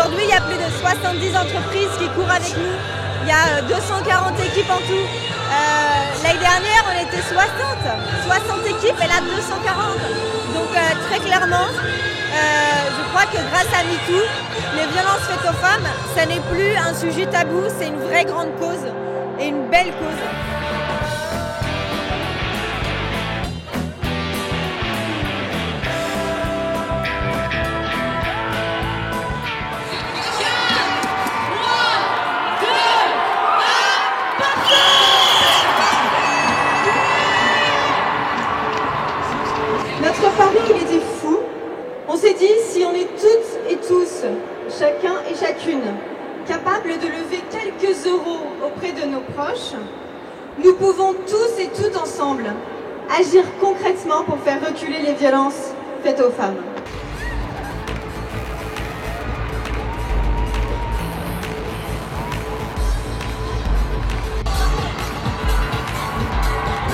Aujourd'hui, il y a plus de 70 entreprises qui courent avec nous. Il y a 240 équipes en tout. L'année dernière, on était 60 équipes et là 240. Donc très clairement, je crois que grâce à MeToo, les violences faites aux femmes, ça n'est plus un sujet tabou, c'est une vraie grande cause et une belle cause. Notre pari, il était fou. On s'est dit, si on est toutes et tous, chacun et chacune, capables de lever quelques euros auprès de nos proches, nous pouvons tous et toutes ensemble agir concrètement pour faire reculer les violences faites aux femmes.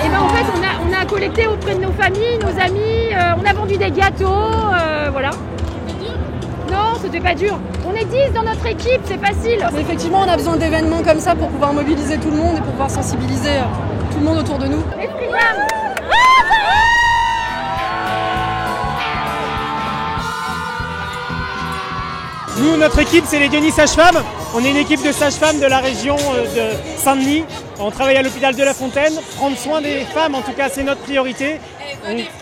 Et ben en fait on a collecté auprès de nos familles, nos amis, on a vendu des gâteaux, voilà. Non, c'était pas dur. On est 10 dans notre équipe, c'est facile. Mais effectivement, on a besoin d'événements comme ça pour pouvoir mobiliser tout le monde et pour pouvoir sensibiliser tout le monde autour de nous. Nous, notre équipe, c'est les Denis Sages-Femmes. On est une équipe de sages-femmes de la région de Saint-Denis. On travaille à l'hôpital de La Fontaine. Prendre soin des femmes, en tout cas, c'est notre priorité.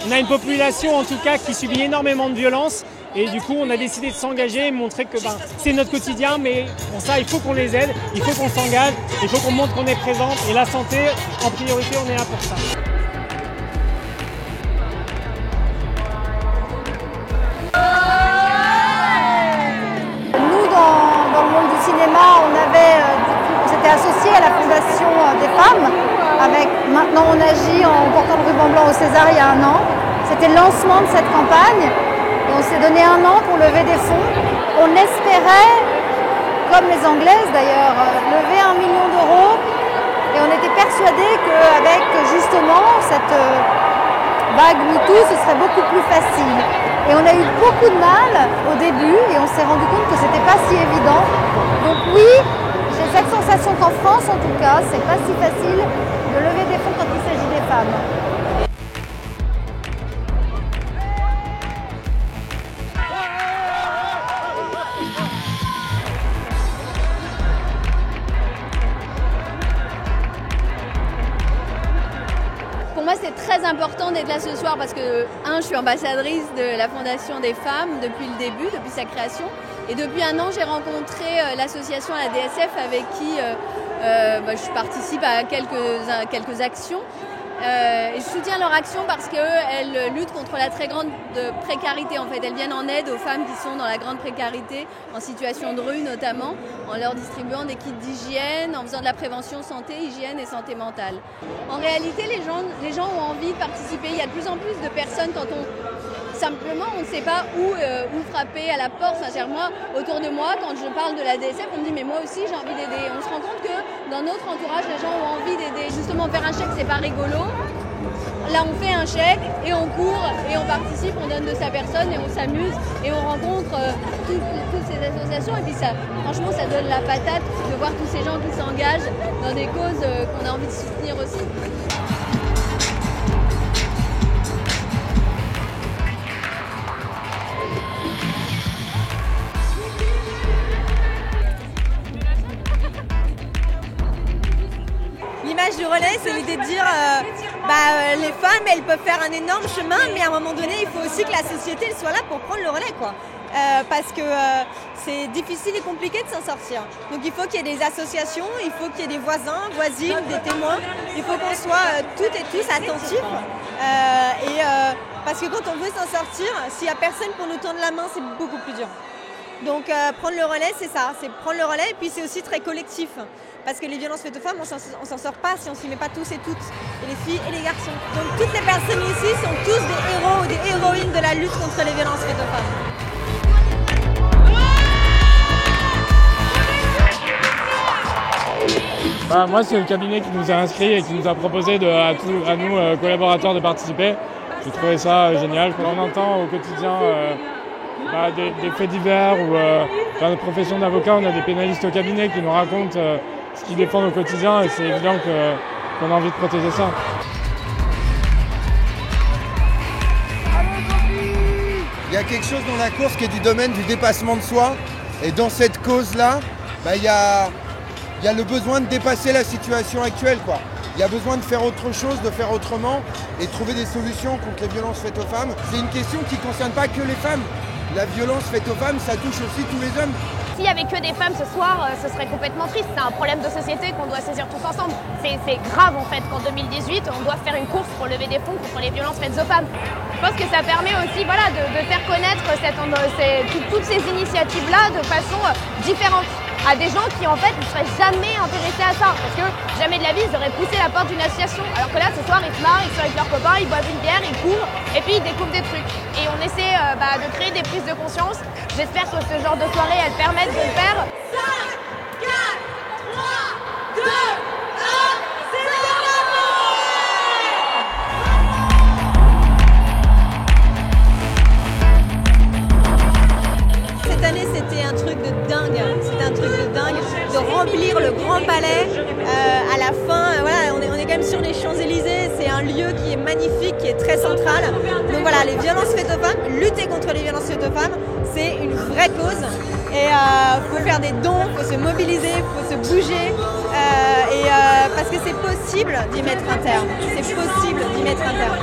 On a une population, en tout cas, qui subit énormément de violences. Et du coup, on a décidé de s'engager et montrer que c'est notre quotidien. Mais pour ça, il faut qu'on les aide, il faut qu'on s'engage, il faut qu'on montre qu'on est présente. Et la santé, en priorité, on est là pour ça. On s'était associé à la Fondation des femmes. Maintenant, on agit en portant le ruban blanc au César il y a 1 an. C'était le lancement de cette campagne. Et on s'est donné 1 an pour lever des fonds. On espérait, comme les Anglaises d'ailleurs, lever 1 million d'euros. Et on était persuadés qu'avec justement cette vague MeToo, ce serait beaucoup plus facile. Et on a eu beaucoup de mal au début et on s'est rendu compte que c'était pas si évident. Donc oui, j'ai cette sensation qu'en France en tout cas, c'est pas si facile de lever des fonds quand il s'agit des femmes. Pour moi, c'est très important d'être là ce soir parce que, je suis ambassadrice de la Fondation des femmes depuis le début, depuis sa création. Et depuis 1 an, j'ai rencontré l'association la DSF avec qui je participe à quelques actions. Et je soutiens leur action parce qu'elles luttent contre la très grande précarité. En fait, elles viennent en aide aux femmes qui sont dans la grande précarité, en situation de rue notamment, en leur distribuant des kits d'hygiène, en faisant de la prévention santé, hygiène et santé mentale. En réalité, les gens ont envie de participer. Il y a de plus en plus de personnes simplement, on ne sait pas où frapper à la porte. Enfin, moi, autour de moi, quand je parle de la DSF, on me dit mais moi aussi j'ai envie d'aider. On se rend compte que dans notre entourage, les gens ont envie d'aider. Justement, faire un chèque, c'est pas rigolo. Là, on fait un chèque et on court et on participe, on donne de sa personne et on s'amuse et on rencontre toutes ces associations. Et puis ça, franchement, ça donne la patate de voir tous ces gens qui s'engagent dans des causes qu'on a envie de soutenir aussi. L'image du relais, c'est l'idée de dire les femmes, elles peuvent faire un énorme chemin, mais à un moment donné, il faut aussi que la société elle soit là pour prendre le relais, quoi. Parce que c'est difficile et compliqué de s'en sortir. Donc il faut qu'il y ait des associations, il faut qu'il y ait des voisins, voisines, des témoins. Il faut qu'on soit toutes et tous attentifs. Parce que quand on veut s'en sortir, s'il n'y a personne pour nous tendre la main, c'est beaucoup plus dur. Donc prendre le relais, c'est ça, c'est prendre le relais et puis c'est aussi très collectif. Parce que les violences faites aux femmes, on s'en sort pas si on s'y met pas tous et toutes, et les filles et les garçons. Donc toutes les personnes ici sont tous des héros ou des héroïnes de la lutte contre les violences faites aux femmes. Moi, c'est le cabinet qui nous a inscrits et qui nous a proposé à nous, collaborateurs, de participer. J'ai trouvé ça génial. On entend au quotidien des faits divers ou dans notre profession d'avocat, on a des pénalistes au cabinet qui nous racontent ce qu'ils défendent au quotidien et c'est évident qu'on a envie de protéger ça. Il y a quelque chose dans la course qui est du domaine du dépassement de soi et dans cette cause-là, il y a le besoin de dépasser la situation actuelle, quoi. Il y a besoin de faire autre chose, de faire autrement et de trouver des solutions contre les violences faites aux femmes. C'est une question qui ne concerne pas que les femmes. La violence faite aux femmes, ça touche aussi tous les hommes. S'il n'y avait que des femmes ce soir, ce serait complètement triste. C'est un problème de société qu'on doit saisir tous ensemble. C'est grave en fait qu'en 2018, on doit faire une course pour lever des fonds contre les violences faites aux femmes. Je pense que ça permet aussi de faire connaître toutes ces initiatives-là de façon différente à des gens qui en fait ne seraient jamais intéressés à ça. Parce que jamais de la vie, ils auraient poussé la porte d'une association. Alors que là, ce soir, ils se marrent, ils sont avec leurs copains, ils boivent une bière, ils courent et puis ils découvrent des trucs. Et on essaie de créer des prises de conscience. J'espère que ce genre de soirée, elles permettent de le faire. 5, 4, 3, 2, 1, c'est l'heure. Cette année, c'était un truc de dingue. C'était un truc de dingue de remplir le Grand Palais à la fin. Voilà, on est quand même sur les Champs-Élysées. C'est un lieu qui est magnifique, qui est très central. Donc voilà, les violences faites aux femmes, lutter contre les violences faites aux femmes, c'est une vraie cause. Et faut faire des dons, faut se mobiliser, faut se bouger. Parce que c'est possible d'y mettre un terme. C'est possible d'y mettre un terme.